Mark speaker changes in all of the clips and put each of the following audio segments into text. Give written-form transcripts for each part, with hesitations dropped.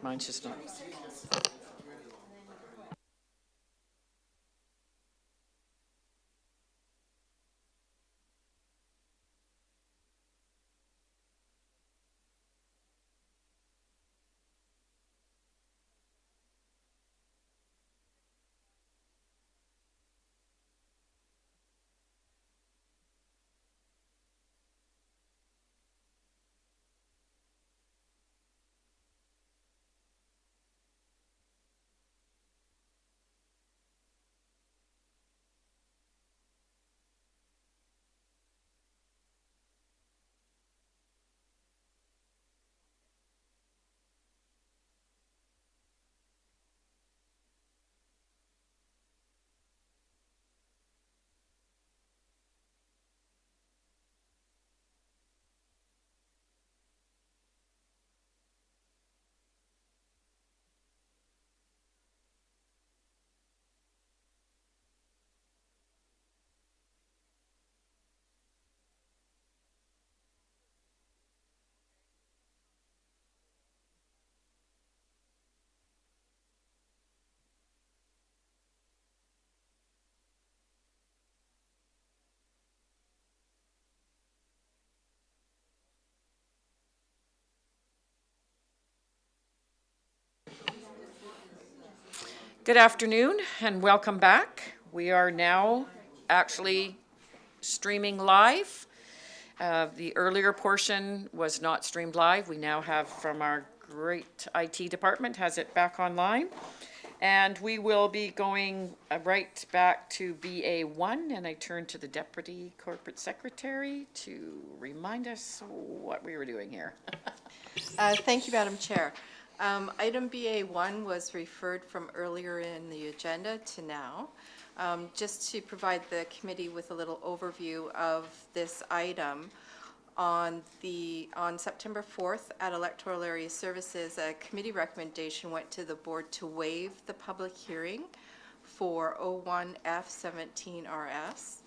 Speaker 1: Mine's just not. Good afternoon and welcome back. We are now actually streaming live. The earlier portion was not streamed live. We now have from our great IT department has it back online. And we will be going right back to BA1, and I turn to the Deputy Corporate Secretary to remind us what we were doing here.
Speaker 2: Thank you, Madam Chair. Item BA1 was referred from earlier in the agenda to now. Just to provide the committee with a little overview of this item, on September 4th at Electoral Area Services, a committee recommendation went to the board to waive the public hearing for 01F17RS.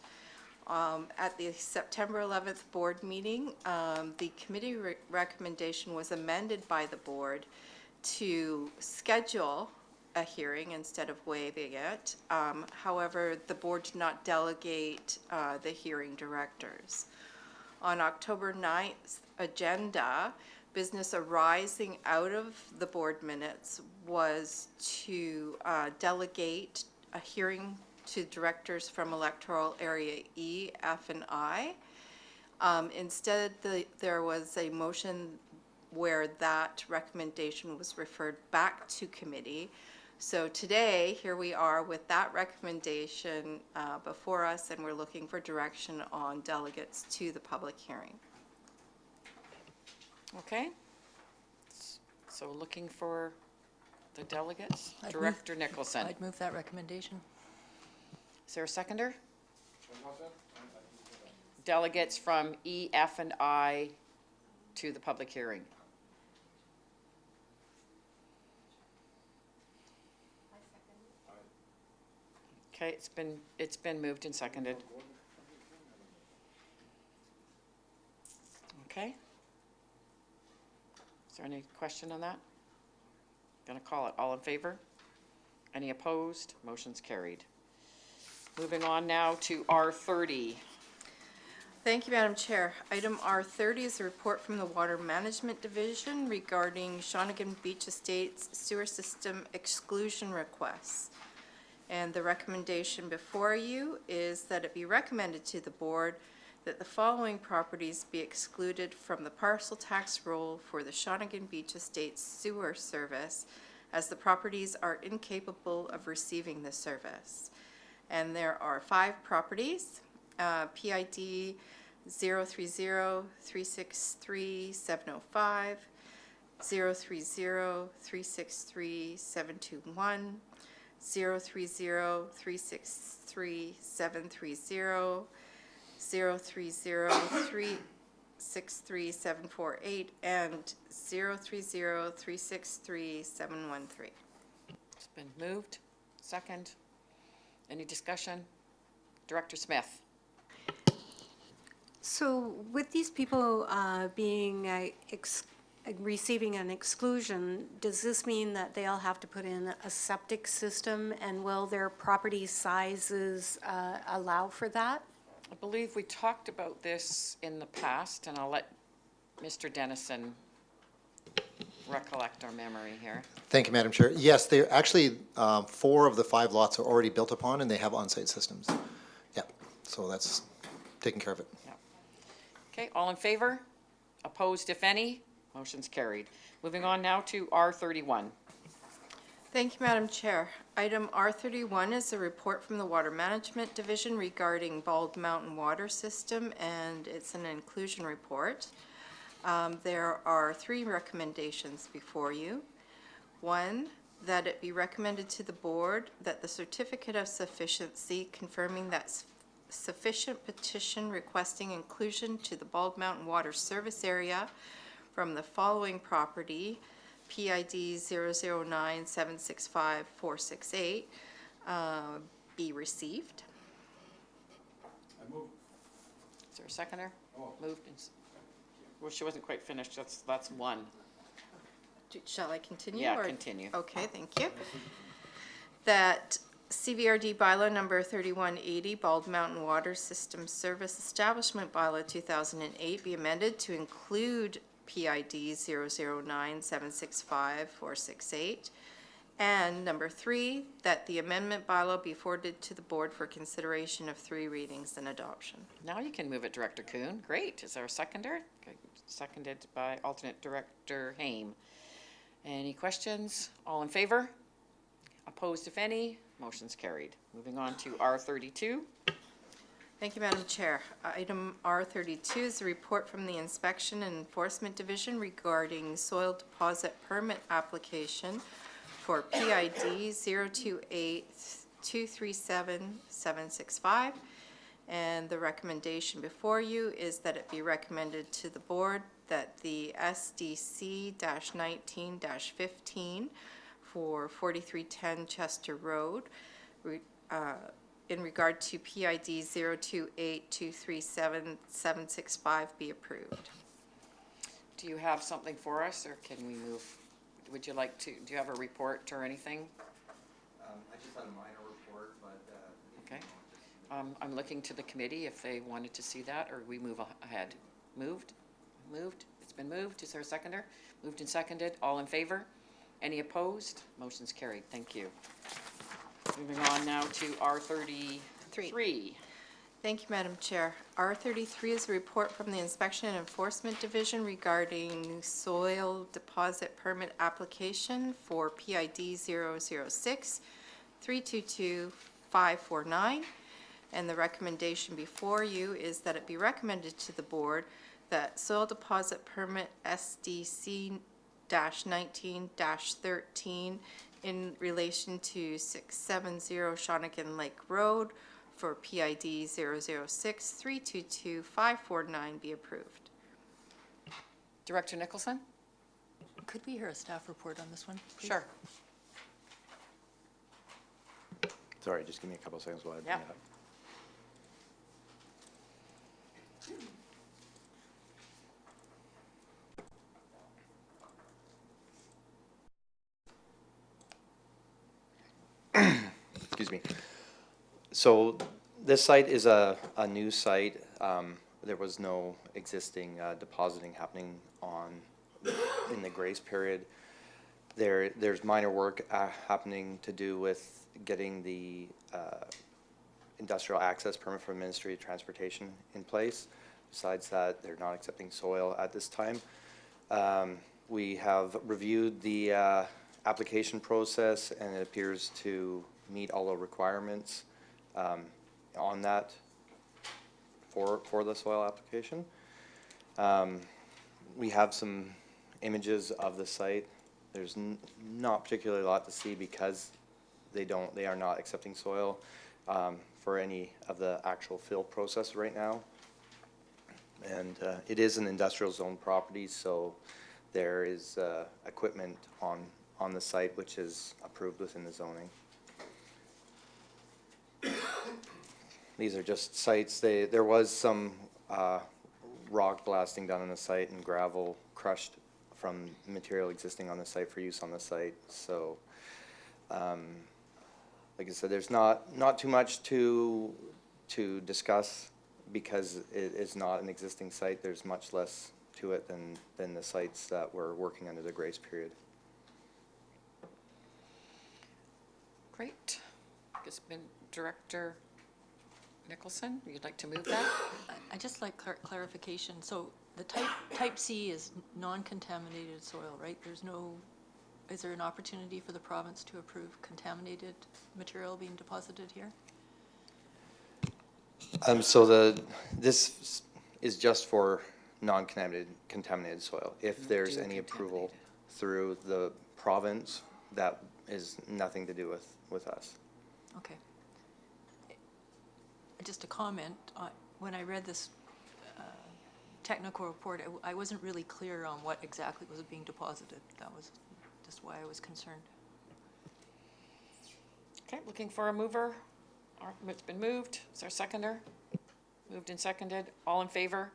Speaker 2: At the September 11th board meeting, the committee recommendation was amended by the board to schedule a hearing instead of waiving it. However, the board did not delegate the hearing directors. On October 9th agenda, business arising out of the board minutes was to delegate a hearing to directors from Electoral Area E, F, and I. Instead, there was a motion where that recommendation was referred back to committee. So today, here we are with that recommendation before us, and we're looking for direction on delegates to the public hearing.
Speaker 1: Okay. So looking for the delegates. Director Nicholson.
Speaker 3: I'd move that recommendation.
Speaker 1: Is there a seconder? Delegates from E, F, and I to the public hearing. Okay, it's been moved and seconded. Okay. Is there any question on that? Gonna call it. All in favor? Any opposed? Motion's carried. Moving on now to R30.
Speaker 2: Thank you, Madam Chair. Item R30 is a report from the Water Management Division regarding Shawnigan Beach Estates sewer system exclusion requests. And the recommendation before you is that it be recommended to the board that the following properties be excluded from the parcel tax roll for the Shawnigan Beach Estates sewer service, as the properties are incapable of receiving the service. And there are 5 properties, PID 030-363-705, 030-363-721, 030-363-730, 030-363-748, and 030-363-713.
Speaker 1: It's been moved. Second. Any discussion? Director Smith.
Speaker 4: So with these people being
Speaker 3: receiving an exclusion, does this mean that they'll have to put in a septic system, and will their property sizes allow for that?
Speaker 1: I believe we talked about this in the past, and I'll let Mr. Dennison recollect our memory here.
Speaker 4: Thank you, Madam Chair. Yes, they're actually, 4 of the 5 lots are already built upon, and they have on-site systems. Yeah, so that's taking care of it.
Speaker 1: Yeah. Okay, all in favor? Opposed, if any? Motion's carried. Moving on now to R31.
Speaker 2: Thank you, Madam Chair. Item R31 is a report from the Water Management Division regarding Bald Mountain Water System, and it's an inclusion report. There are 3 recommendations before you. 1, that it be recommended to the board that the certificate of sufficiency confirming that sufficient petition requesting inclusion to the Bald Mountain Water Service Area from the following property, PID 009765468, be received.
Speaker 5: I move.
Speaker 1: Is there a seconder?
Speaker 5: Oh.
Speaker 1: Moved. Well, she wasn't quite finished. That's 1.
Speaker 2: Shall I continue?
Speaker 1: Yeah,
Speaker 2: or-
Speaker 1: continue.
Speaker 2: Okay, thank you. That CVRD bylaw number 3180, Bald Mountain Water System Service Establishment bylaw 2008 be amended to include PID 009765468. And number 3, that the amendment bylaw be forwarded to the board for consideration of 3 readings and adoption.
Speaker 1: Now you can move it, Director Kuhn. Great. Is there a seconder? Okay. Seconded by alternate Director Haim. Any questions? All in favor? Opposed, if any? Motion's carried. Moving on to R32.
Speaker 2: Thank you, Madam Chair. Item R32 is a report from the Inspection and Enforcement Division regarding soil deposit permit application for PID 028237765. And the recommendation before you is that it be recommended to the board that the SDC-19-15 for 4310 Chester Road in regard to PID 028237765 be approved.
Speaker 1: Do you have something for us, or can we move? Would you like to, do you have a report or anything?
Speaker 6: I just had a minor report, but.
Speaker 1: Okay. I'm looking to the committee if they wanted to see that, or we move ahead. Moved? Moved? It's been moved. Is there a seconder? Moved and seconded. All in favor? Any opposed? Motion's carried. Thank you. Moving on now to R33.
Speaker 2: Thank you, Madam Chair. R33 is a report from the Inspection and Enforcement Division regarding soil deposit permit application for PID 006-322-549. And the recommendation before you is that it be recommended to the board that soil deposit permit SDC-19-13 in relation to 670 Shawnigan Lake Road for PID 006-322-549 be approved.
Speaker 1: Director Nicholson?
Speaker 7: Could we hear a staff report on this one, please?
Speaker 1: Sure.
Speaker 6: Sorry, just give me a couple seconds while I bring
Speaker 1: Yeah.
Speaker 6: it up. Excuse me. So this site is a new site. There was no existing depositing happening in the grace period. There's minor work happening to do with getting the industrial access permit from Ministry of Transportation in place. Besides that, they're not accepting soil at this time. We have reviewed the application process, and it appears to meet all the requirements on that for the soil application. We have some images of the site. There's not particularly a lot to see because they are not accepting soil for any of the actual fill process right now. And it is an industrial zone property, so there is equipment on the site which is approved within the zoning. These are just sites. There was some rock blasting done on the site and gravel crushed from material existing on the site for use on the site. So, like I said, there's not too much to discuss because it is not an existing site. There's much less to it than the sites that were working under the grace period.
Speaker 1: Great. It's been Director Nicholson, you'd like to move that?
Speaker 7: I just like clarification. So the type C is non-contaminated soil, right? Is there an opportunity for the province to approve contaminated material being deposited here?
Speaker 6: So this is just for contaminated soil. If there's
Speaker 1: do
Speaker 6: any approval through the province, that is nothing to do with us.
Speaker 7: Okay. Just a comment, when I read this technical report, I wasn't really clear on what exactly was being deposited. That was just why I was concerned.
Speaker 1: Okay, looking for a mover. It's been moved. Is there a seconder? Moved and seconded. All in favor?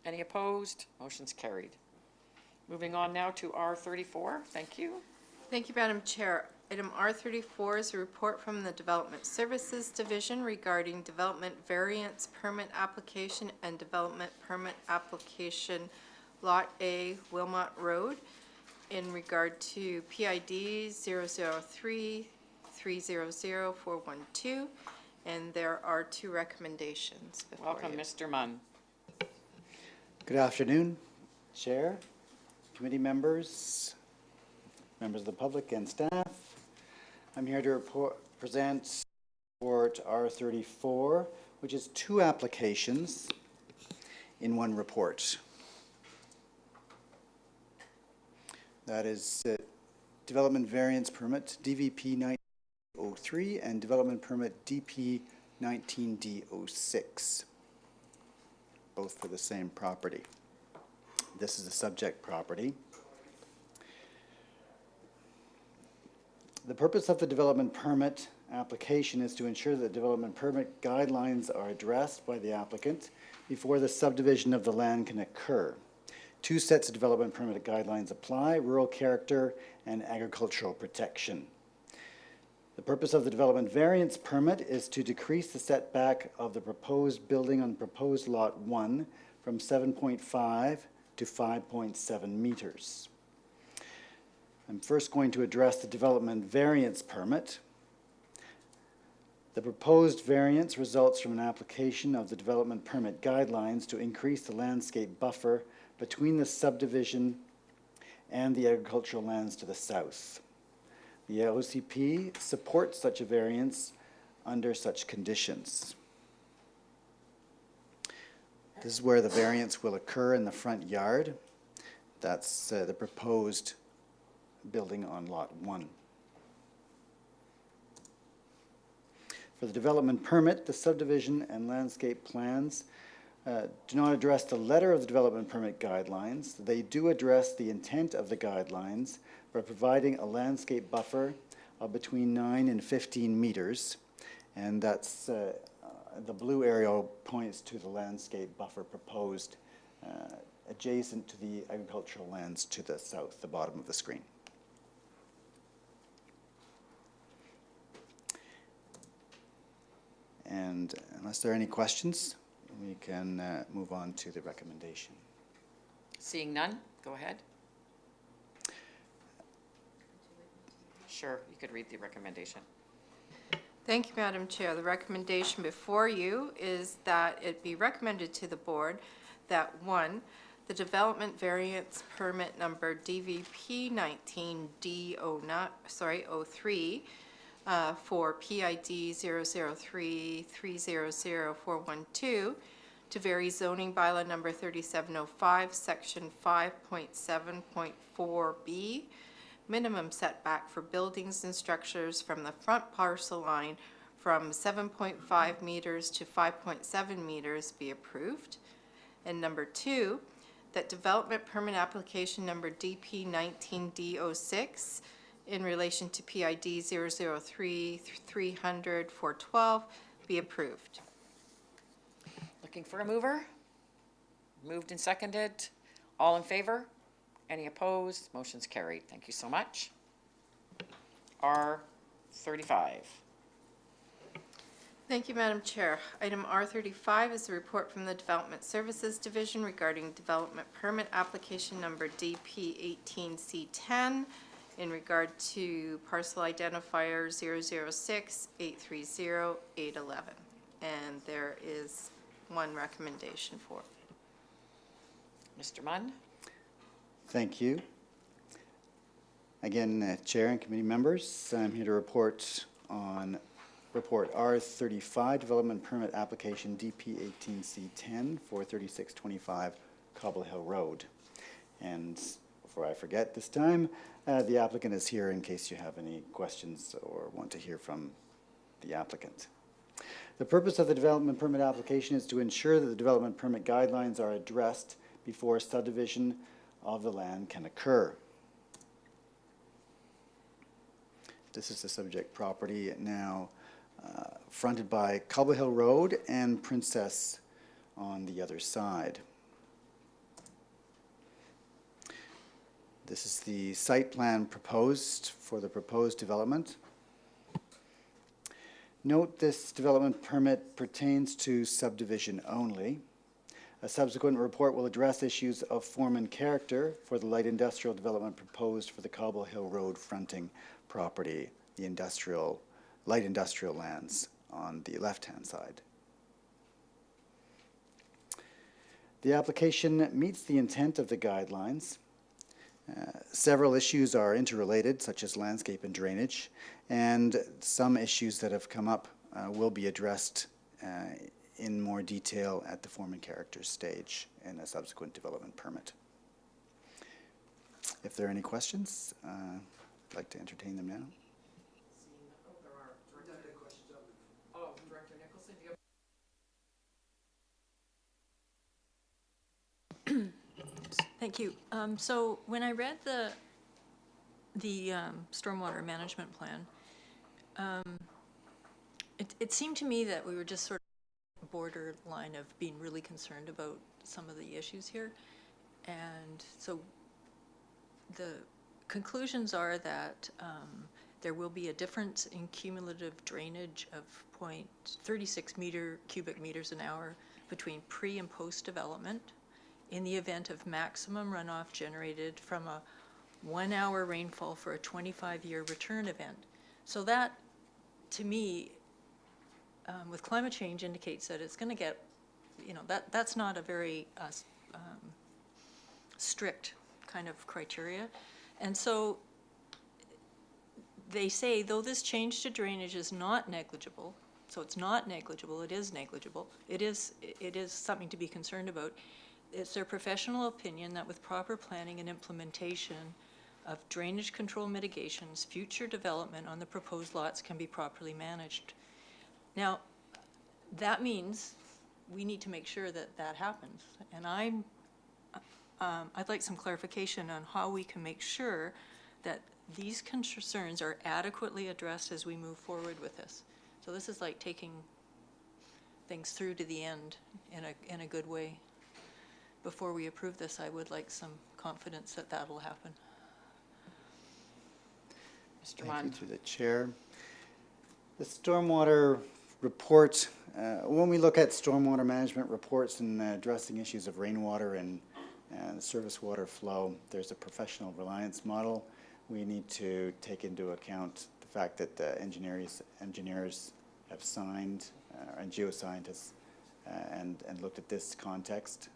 Speaker 1: Any opposed? Motion's carried. Moving on now to R34. Thank you.
Speaker 2: Thank you, Madam Chair. Item R34 is a report from the Development Services Division regarding development variance permit application and development permit application Lot A, Wilmot Road, in regard to PID 003-300-412, and there are two recommendations before you.
Speaker 1: Welcome, Mr. Munn.
Speaker 5: Good afternoon, Chair, committee members, members of the public and staff. I'm here to present report R34, which is two applications in one report. That is Development Variance Permit DVP 1903 and Development Permit DP 19D06, both for the same property. This is the subject property. The purpose of the development permit application is to ensure that development permit guidelines are addressed by the applicant before the subdivision of the land can occur. Two sets of development permit guidelines apply: rural character and agricultural protection. The purpose of the development variance permit is to decrease the setback of the proposed building on proposed lot 1 from 7.5 to 5.7 meters. I'm first going to address the development variance permit. The proposed variance results from an application of the development permit guidelines to increase the landscape buffer between the subdivision and the agricultural lands to the south. The LOCP supports such a variance under such conditions. This is where the variance will occur, in the front yard. That's the proposed building on lot 1. For the development permit, the subdivision and landscape plans do not address the letter of the development permit guidelines. They do address the intent of the guidelines by providing a landscape buffer of between 9 and 15 meters, and that's the blue arrow points to the landscape buffer proposed adjacent to the agricultural lands to the south, the bottom of the screen. And unless there are any questions, we can move on to the recommendation.
Speaker 1: Seeing none, go ahead. Sure, you could read the recommendation.
Speaker 2: Thank you, Madam Chair. The recommendation before you is that it be recommended to the board that, 1, the development variance permit number DVP 19D03 for PID 003-300-412 to vary zoning bylaw number 3705, section 5.7.4B, minimum setback for buildings and structures from the front parcel line from 7.5 meters to 5.7 meters be approved. And number 2, that development permit application number DP 19D06 in relation to PID 003-300-412 be approved.
Speaker 1: Looking for a mover? Moved and seconded. All in favor? Any opposed? Motion's carried. Thank you so much. R35.
Speaker 2: Thank you, Madam Chair. Item R35 is a report from the Development Services Division regarding development permit application number DP 18C10 in regard to parcel identifier 006-830-811. And there is one recommendation for it.
Speaker 1: Mr. Munn?
Speaker 5: Thank you. Again, Chair and committee members, I'm here to report on Report R35, Development Permit Application DP 18C10 for 3625 Cobble Hill Road. And before I forget this time, the applicant is here in case you have any questions or want to hear from the applicant. The purpose of the development permit application is to ensure that the development permit guidelines are addressed before subdivision of the land can occur. This is the subject property now fronted by Cobble Hill Road and Princess on the other side. This is the site plan proposed for the proposed development. Note this development permit pertains to subdivision only. A subsequent report will address issues of form and character for the light industrial development proposed for the Cobble Hill Road fronting property, the light industrial lands on the left-hand side. The application meets the intent of the guidelines. Several issues are interrelated, such as landscape and drainage, and some issues that have come up will be addressed in more detail at the form and character stage in a subsequent development permit. If there are any questions, I'd like to entertain them now.
Speaker 1: Director Nicholson, do you have?
Speaker 7: Thank you. So when I read the stormwater management plan, it seemed to me that we were just sort of borderline of being really concerned about some of the issues here. And so the conclusions are that there will be a difference in cumulative drainage of 0.36 cubic meters an hour between pre and post development in the event of maximum runoff generated from a 1 hour rainfall for a 25-year return event. So that, to me, with climate change indicates that it's going to get, that's not a very strict kind of criteria. And so they say, though this change to drainage is not negligible, so it's not negligible, it is negligible, it is something to be concerned about. It's their professional opinion that with proper planning and implementation of drainage control mitigations, future development on the proposed lots can be properly managed. Now, that means we need to make sure that that happens. And I'd like some clarification on how we can make sure that these concerns are adequately addressed as we move forward with this. So this is like taking things through to the end in a good way. Before we approve this, I would like some confidence that that will happen.
Speaker 1: Mr.
Speaker 5: Thank
Speaker 1: Munn?
Speaker 5: you to the chair. The stormwater report, when we look at stormwater management reports and addressing issues of rainwater and surface water flow, there's a professional reliance model. We need to take into account the fact that the engineers have signed, and geoscientists, and looked at this context.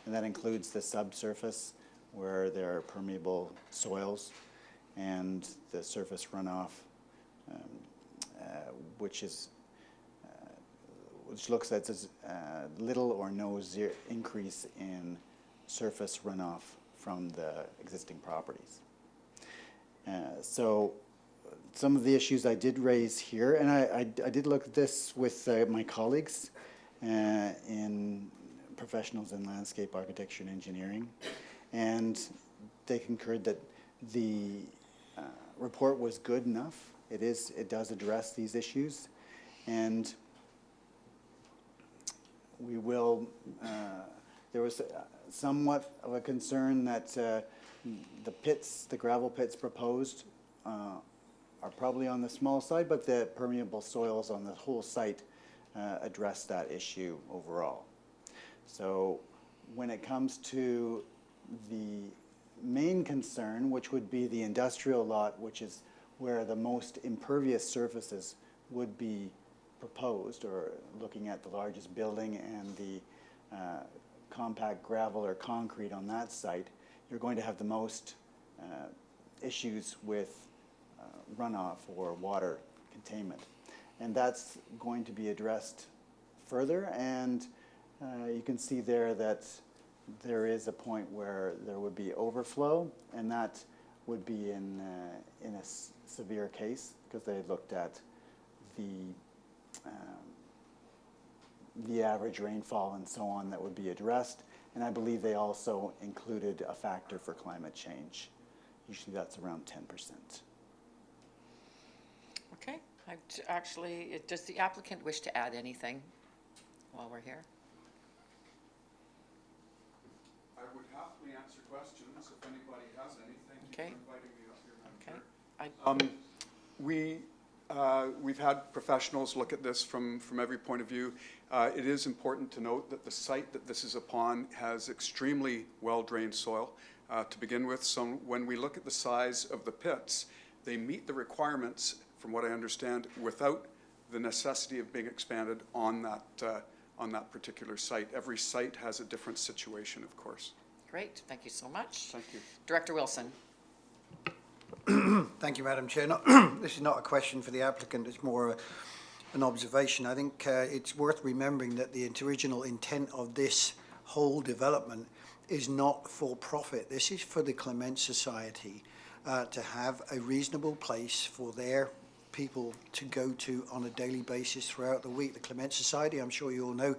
Speaker 5: And that includes the subsurface, where there are permeable soils, and the surface runoff, which looks at little or no increase in surface runoff from the existing properties. So some of the issues I did raise here, and I did look at this with my colleagues in professionals in landscape architecture and engineering, and they concurred that the report was good enough. It does address these issues, and we will there was somewhat of a concern that the pits, the gravel pits proposed are probably on the small side, but the permeable soils on the whole site address that issue overall. So when it comes to the main concern, which would be the industrial lot, which is where the most impervious surfaces would be proposed, or looking at the largest building and the compact gravel or concrete on that site, you're going to have the most issues with runoff or water containment. And that's going to be addressed further, and you can see there that there is a point where there would be overflow, and that would be in a severe case, because they looked at the average rainfall and so on that would be addressed. And I believe they also included a factor for climate change. Usually that's around 10%.
Speaker 1: Okay, actually, does the applicant wish to add anything while we're here?
Speaker 8: I would happily answer questions if anybody has any. Thank you
Speaker 1: Okay.
Speaker 8: for inviting me up here,
Speaker 1: Okay.
Speaker 8: Madam Chair. We've had professionals look at this from every point of view. It is important to note that the site that this is upon has extremely well-drained soil to begin with. So when we look at the size of the pits, they meet the requirements, from what I understand, without the necessity of being expanded on that particular site. Every site has a different situation, of course.
Speaker 1: Great, thank you so much.
Speaker 8: Thank you.
Speaker 1: Director Wilson.
Speaker 9: Thank you, Madam Chair. This is not a question for the applicant, it's more an observation. I think it's worth remembering that the original intent of this whole development is not for profit. This is for the Clement Society to have a reasonable place for their people to go to on a daily basis throughout the week. The Clement Society, I'm sure you all know,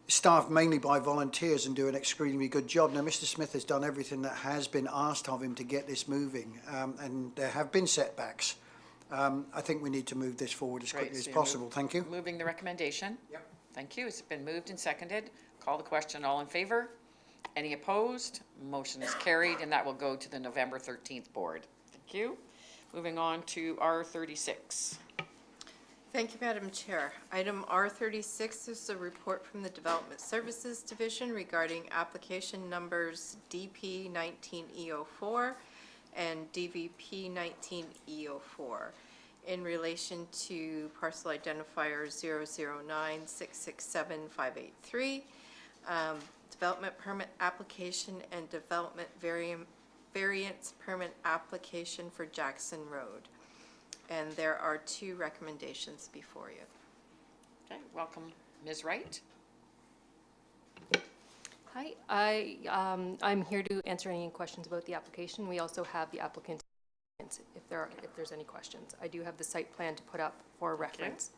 Speaker 9: staffed mainly by volunteers and do an extremely good job. Now, Mr. Smith has done everything that has been asked of him to get this moving, and there have been setbacks. I think we need to move this forward as quickly as possible. Thank you.
Speaker 1: Moving the recommendation?
Speaker 9: Yep.
Speaker 1: Thank you. It's been moved and seconded. Call the question. All in favor? Any opposed? Motion is carried, and that will go to the November 13th board. Thank you. Moving on to R36.
Speaker 2: Thank you, Madam Chair. Item R36 is a report from the Development Services Division regarding application numbers DP 19E04 and DVP 19E04 in relation to parcel identifier 009667583, development permit application and development variance permit application for Jackson Road. And there are two recommendations before you.
Speaker 1: Okay, welcome, Ms. Wright.
Speaker 10: Hi, I'm here to answer any questions about the application. We also have the applicant if there's any questions. I do have the site plan to put up for reference.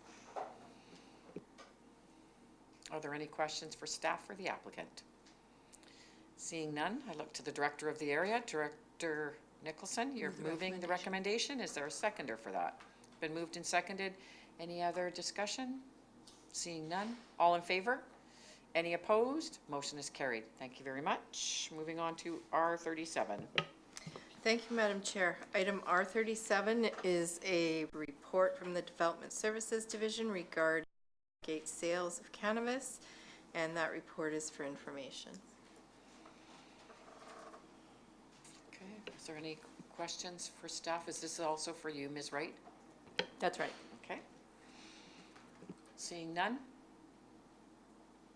Speaker 1: Are there any questions for staff or the applicant? Seeing none, I look to the director of the area, Director Nicholson. You're moving the recommendation. Is there a seconder for that? Been moved and seconded. Any other discussion? Seeing none. All in favor? Any opposed? Motion is carried. Thank you very much. Moving on to R37.
Speaker 2: Thank you, Madam Chair. Item R37 is a report from the Development Services Division regarding gate sales of cannabis, and that report is for information.
Speaker 1: Okay, is there any questions for staff? Is this also for you, Ms. Wright?
Speaker 10: That's right.
Speaker 1: Okay. Seeing none.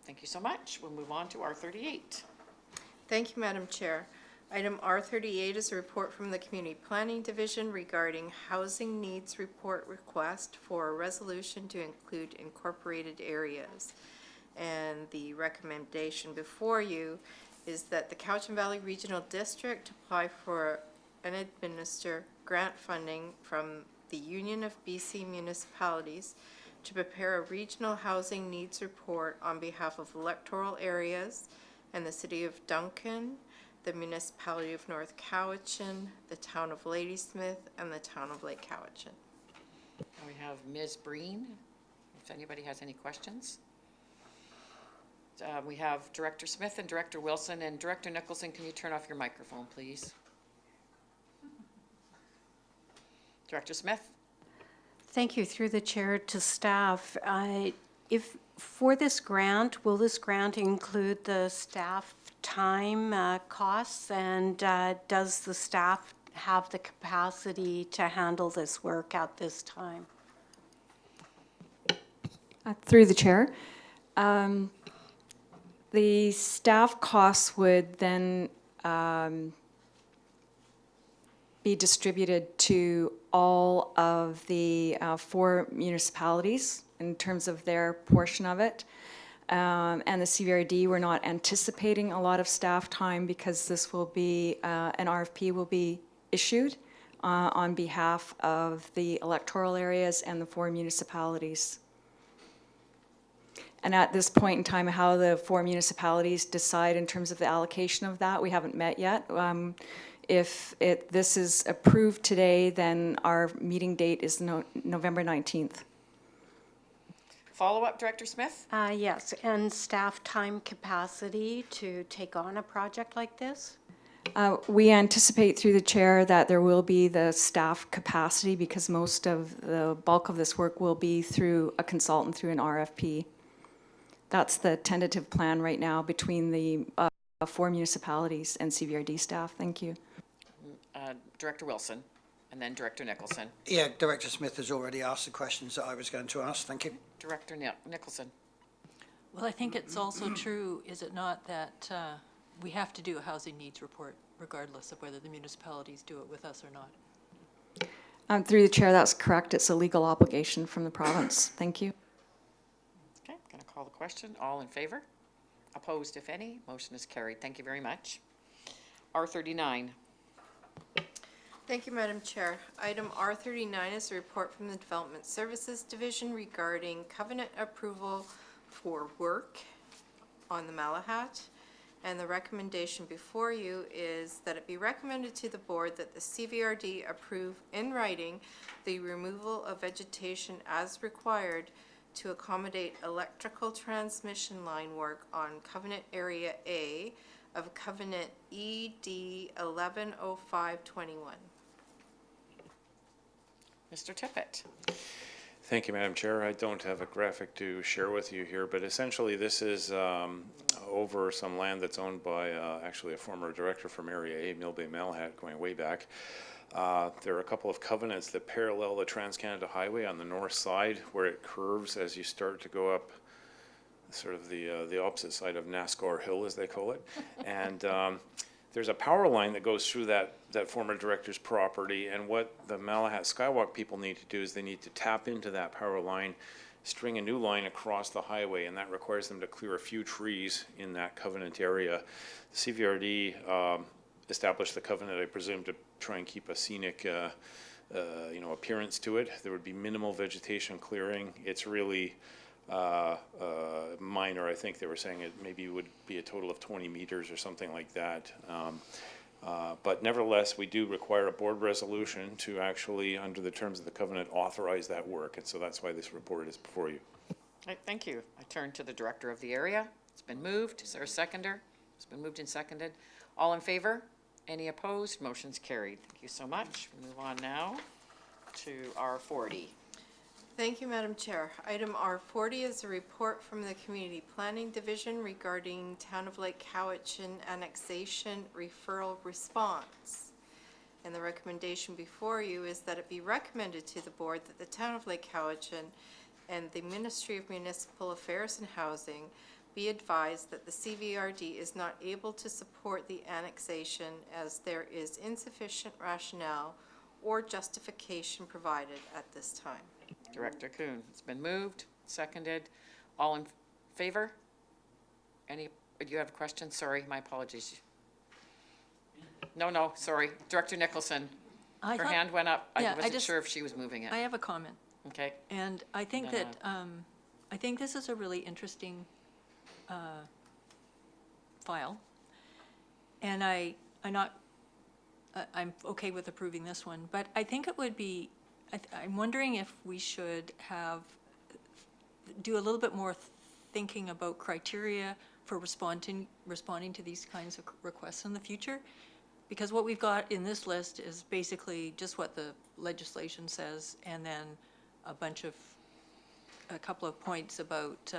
Speaker 1: Thank you so much. We'll move on to R38.
Speaker 2: Thank you, Madam Chair. Item R38 is a report from the Community Planning Division regarding housing needs report request for a resolution to include incorporated areas. And the recommendation before you is that the Cowichan Valley Regional District apply for and administer grant funding from the Union of BC Municipalities to prepare a regional housing needs report on behalf of electoral areas and the City of Duncan, the Municipality of North Cowichan, the Town of Ladysmith, and the Town of Lake Cowichan.
Speaker 1: We have Ms. Breen, if anybody has any questions. We have Director Smith and Director Wilson, and Director Nicholson, can you turn off your microphone, please? Director Smith?
Speaker 3: Thank you. Through the chair to staff. If, for this grant, will this grant include the staff time costs? And does the staff have the capacity to handle this work at this time?
Speaker 11: Through the chair. The staff costs would then be distributed to all of the 4 municipalities in terms of their portion of it. And the CVRD, we're not anticipating a lot of staff time because this will be, an RFP will be issued on behalf of the electoral areas and the 4 municipalities. And at this point in time, how the 4 municipalities decide in terms of the allocation of that, we haven't met yet. If this is approved today, then our meeting date is November 19th.
Speaker 1: Follow-up, Director Smith?
Speaker 3: Yes, and staff time capacity to take on a project like this?
Speaker 11: We anticipate through the chair that there will be the staff capacity because most of the bulk of this work will be through a consultant through an RFP. That's the tentative plan right now between the 4 municipalities and CVRD staff. Thank you.
Speaker 1: Director Wilson, and then Director Nicholson.
Speaker 9: Yeah, Director Smith has already asked the questions that I was going to ask. Thank you.
Speaker 1: Director Nicholson.
Speaker 7: Well, I think it's also true, is it not, that we have to do a housing needs report regardless of whether the municipalities do it with us or not.
Speaker 11: Through the chair, that's correct. It's a legal obligation from the province. Thank you.
Speaker 1: Okay, going to call the question. All in favor? Opposed, if any? Motion is carried. Thank you very much. R39.
Speaker 2: Thank you, Madam Chair. Item R39 is a report from the Development Services Division regarding covenant approval for work on the Malahat. And the recommendation before you is that it be recommended to the board that the CVRD approve in writing the removal of vegetation as required to accommodate electrical transmission line work on Covenant Area A of Covenant ED 110521.
Speaker 1: Mr. Tippett.
Speaker 12: Thank you, Madam Chair. I don't have a graphic to share with you here, but essentially this is over some land that's owned by actually a former director from Area A, Mill Bay Malahat, going way back. There are a couple of covenants that parallel the Trans-Canada Highway on the north side where it curves as you start to go up sort of the opposite side of NASCAR Hill, as they call it. And there's a power line that goes through that former director's property, and what the Malahat Skywalk people need to do is they need to tap into that power line, string a new line across the highway, and that requires them to clear a few trees in that covenant area. The CVRD established the covenant, I presume, to try and keep a scenic appearance to it. There would be minimal vegetation clearing. It's really minor. I think they were saying it maybe would be a total of 20 meters or something like that. But nevertheless, we do require a board resolution to actually, under the terms of the covenant, authorize that work. And so that's why this report is before you.
Speaker 1: Right, thank you. I turn to the director of the area. It's been moved. Is there a seconder? It's been moved and seconded. All in favor? Any opposed? Motion's carried. Thank you so much. We move on now to R40.
Speaker 2: Thank you, Madam Chair. Item R40 is a report from the Community Planning Division regarding Town of Lake Cowichan annexation referral response. And the recommendation before you is that it be recommended to the board that the Town of Lake Cowichan and the Ministry of Municipal Affairs and Housing be advised that the CVRD is not able to support the annexation as there is insufficient rationale or justification provided at this time.
Speaker 1: Director Kuhn. It's been moved, seconded. All in favor? Any, do you have a question? Sorry, my apologies. No, sorry. Director Nicholson. Her hand went up. I wasn't sure if she was moving it.
Speaker 7: I have a comment.
Speaker 1: Okay.
Speaker 7: And I think that, I think this is a really interesting file. And I'm okay with approving this one, but I think it would be, I'm wondering if we should do a little bit more thinking about criteria for responding to these kinds of requests in the future. Because what we've got in this list is basically just what the legislation says, and then a couple of points about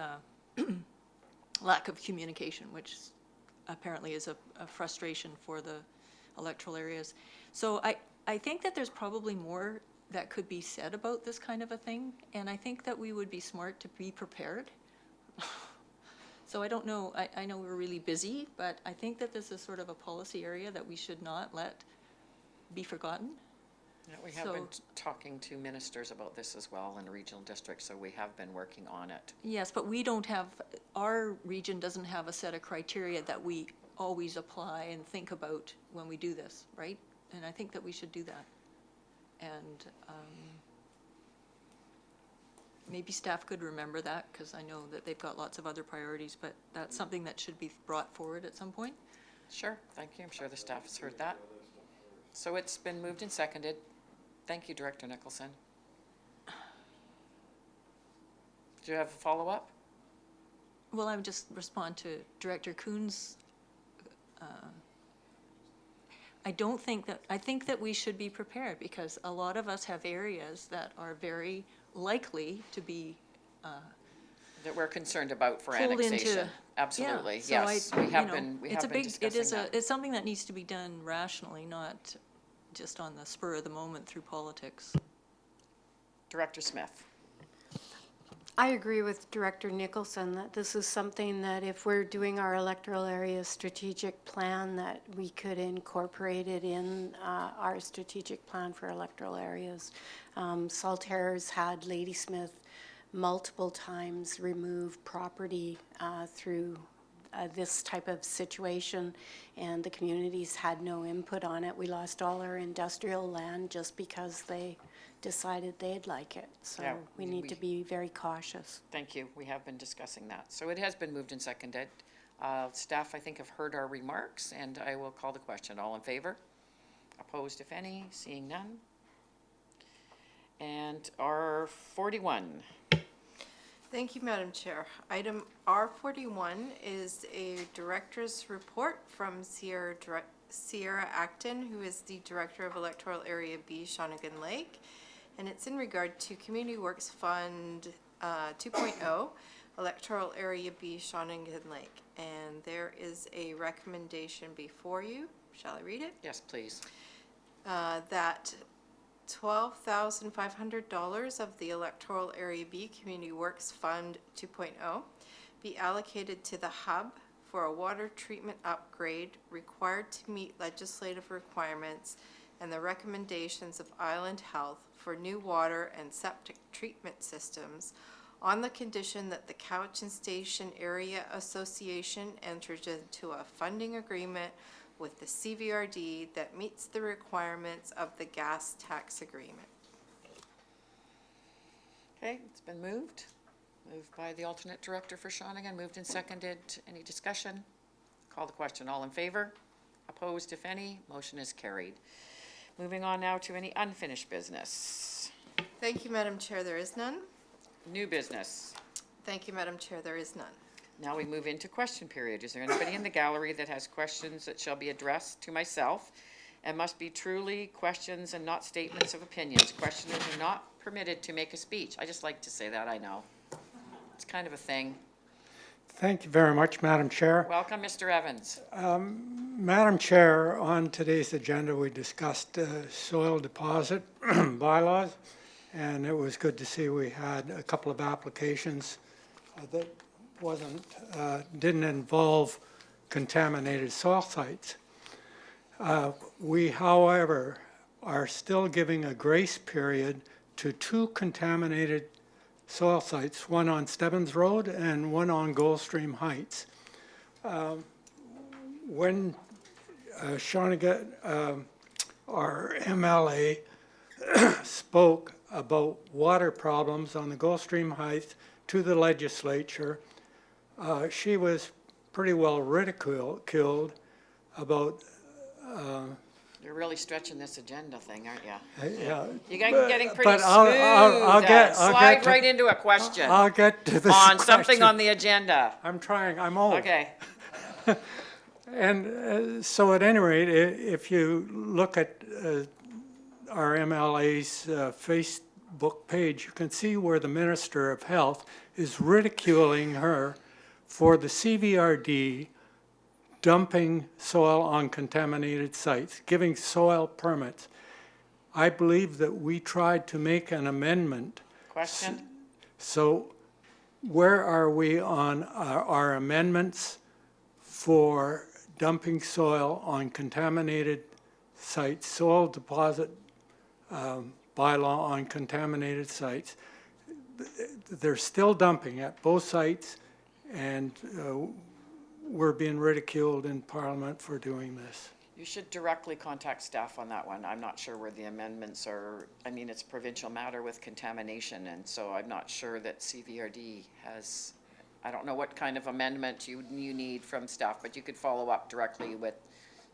Speaker 7: lack of communication, which apparently is a frustration for the electoral areas. So I think that there's probably more that could be said about this kind of a thing, and I think that we would be smart to be prepared. So I don't know, I know we're really busy, but I think that this is sort of a policy area that we should not let be forgotten.
Speaker 1: Yeah, we have been talking to ministers about this as well in the regional district, so we have been working on it.
Speaker 7: Yes, but we don't have, our region doesn't have a set of criteria that we always apply and think about when we do this, right? And I think that we should do that. And maybe staff could remember that, because I know that they've got lots of other priorities, but that's something that should be brought forward at some point.
Speaker 1: Sure, thank you. I'm sure the staff has heard that. So it's been moved and seconded. Thank you, Director Nicholson. Do you have a follow-up?
Speaker 7: Well, I would just respond to Director Kuhn's. I think that we should be prepared, because a lot of us have areas that are very likely to be
Speaker 1: That we're concerned about for
Speaker 7: pulled into.
Speaker 1: annexation? Absolutely,
Speaker 7: Yeah, so
Speaker 1: yes.
Speaker 7: I-
Speaker 1: We have
Speaker 7: you know,
Speaker 1: been
Speaker 7: it's a big-
Speaker 1: discussing that.
Speaker 7: It's something that needs to be done rationally, not just on the spur of the moment through politics.
Speaker 1: Director Smith.
Speaker 3: I agree with Director Nicholson that this is something that if we're doing our electoral area strategic plan, that we could incorporate it in our strategic plan for electoral areas. Saltaire's had Ladysmith multiple times remove property through this type of situation, and the communities had no input on it. We lost all our industrial land just because they decided they'd like it. So
Speaker 1: Yeah,
Speaker 3: we need to be very cautious.
Speaker 1: Thank you. We have been discussing that. So it has been moved and seconded. Staff, I think, have heard our remarks, and I will call the question. All in favor? Opposed, if any? Seeing none? And R41.
Speaker 2: Thank you, Madam Chair. Item R41 is a director's report from Sierra Acton, who is the Director of Electoral Area B, Shawnigan Lake. And it's in regard to Community Works Fund 2.0, Electoral Area B, Shawnigan Lake. And there is a recommendation before you. Shall I read it?
Speaker 1: Yes, please.
Speaker 2: That $12,500 of the Electoral Area B Community Works Fund 2.0 be allocated to the hub for a water treatment upgrade required to meet legislative requirements and the recommendations of Island Health for new water and septic treatment systems, on the condition that the Cowichan Station Area Association enters into a funding agreement with the CVRD that meets the requirements of the gas tax agreement.
Speaker 1: Okay, it's been moved. Moved by the alternate director for Shawnigan, moved and seconded. Any discussion? Call the question. All in favor? Opposed, if any? Motion is carried. Moving on now to any unfinished business.
Speaker 2: Thank you, Madam Chair. There is none.
Speaker 1: New business.
Speaker 2: Thank you, Madam Chair. There is none.
Speaker 1: Now we move into question period. Is there anybody in the gallery that has questions that shall be addressed to myself and must be truly questions and not statements of opinions? Questioners are not permitted to make a speech. I just like to say that, I know. It's kind of a thing.
Speaker 13: Thank you very much, Madam Chair.
Speaker 1: Welcome, Mr. Evans.
Speaker 13: Madam Chair, on today's agenda, we discussed soil deposit bylaws, and it was good to see we had a couple of applications that didn't involve contaminated soil sites. We, however, are still giving a grace period to 2 contaminated soil sites, one on Stebbins Road and one on Goldstream Heights. When Shawnigan, our MLA, spoke about water problems on the Goldstream Heights to the legislature, she was pretty well ridiculed about
Speaker 1: You're really stretching this agenda thing, aren't you?
Speaker 13: Yeah.
Speaker 1: You're getting pretty
Speaker 13: But
Speaker 1: smooth.
Speaker 13: I'll get
Speaker 1: Slide
Speaker 13: to-
Speaker 1: right into a question
Speaker 13: I'll get to this
Speaker 1: on something
Speaker 13: question.
Speaker 1: on the agenda.
Speaker 13: I'm trying, I'm old.
Speaker 1: Okay.
Speaker 13: And so at any rate, if you look at our MLA's Facebook page, you can see where the Minister of Health is ridiculing her for the CVRD dumping soil on contaminated sites, giving soil permits. I believe that we tried to make an amendment.
Speaker 1: Question?
Speaker 13: So where are we on our amendments for dumping soil on contaminated sites, soil deposit bylaw on contaminated sites? They're still dumping at both sites, and we're being ridiculed in Parliament for doing this.
Speaker 1: You should directly contact staff on that one. I'm not sure where the amendments are. I mean, it's a provincial matter with contamination, and so I'm not sure that CVRD has, I don't know what kind of amendment you need from staff, but you could follow up directly with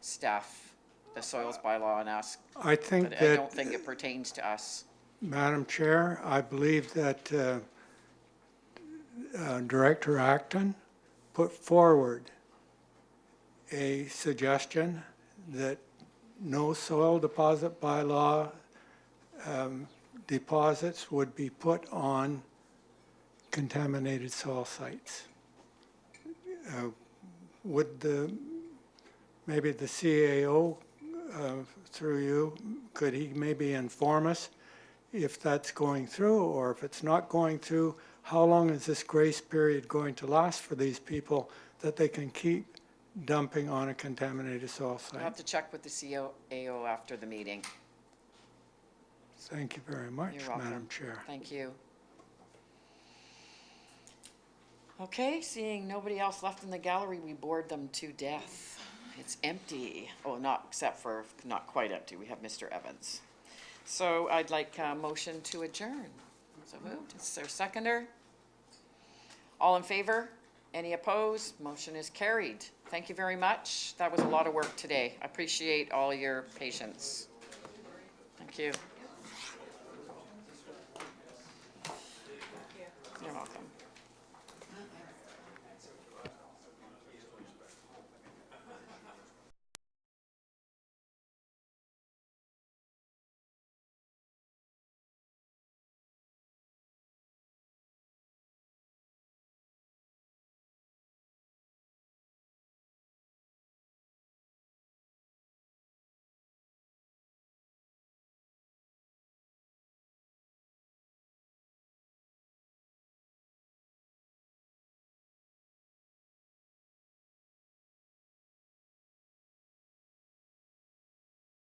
Speaker 1: staff, the soils bylaw, and ask.
Speaker 13: I think
Speaker 1: But
Speaker 13: that,
Speaker 1: I don't think it pertains to us.
Speaker 13: Madam Chair, I believe that Director Acton put forward a suggestion that no soil deposit bylaw deposits would be put on contaminated soil sites. Would maybe the CAO, through you, could he maybe inform us if that's going through, or if it's not going through, how long is this grace period going to last for these people that they can keep dumping on a contaminated soil
Speaker 1: I'll have
Speaker 13: site?
Speaker 1: to check with the CAO after the meeting.
Speaker 13: Thank you very much,
Speaker 1: You're welcome.
Speaker 13: Madam Chair.
Speaker 1: Thank you. Okay, seeing nobody else left in the gallery, we bored them to death. It's empty. Oh, not except for, not quite empty. We have Mr. Evans. So I'd like a motion to adjourn. So moved. Is there a seconder? All in favor? Any opposed? Motion is carried. Thank you very much. That was a lot of work today. I appreciate all your patience. Thank you.